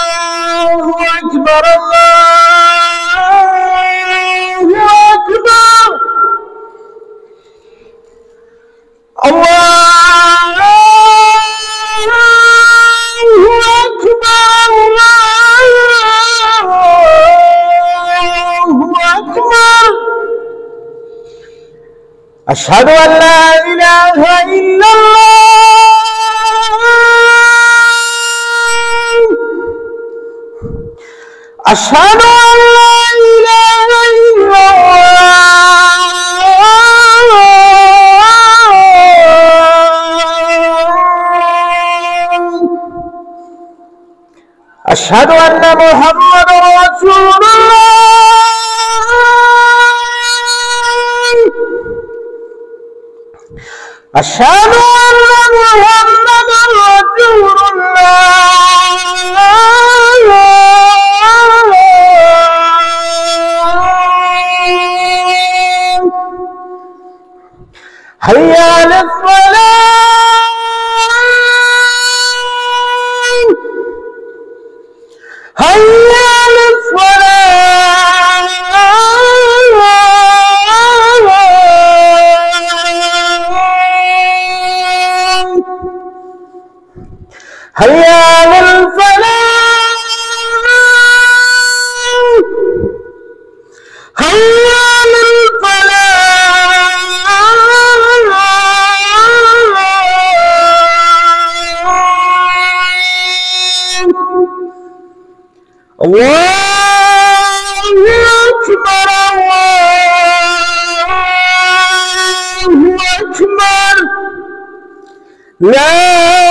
الله أكبر الله أكبر الله أكبر الله أكبر أشهد أن لا إله إلا الله أشهد أن لا إله إلا الله أشهد أن محمدا رسول الله أشهد أن محمدا رسول الله حي على الصلاة حي على الصلاة حي على الفلاح حي على الفلاح الله أكبر الله أكبر لا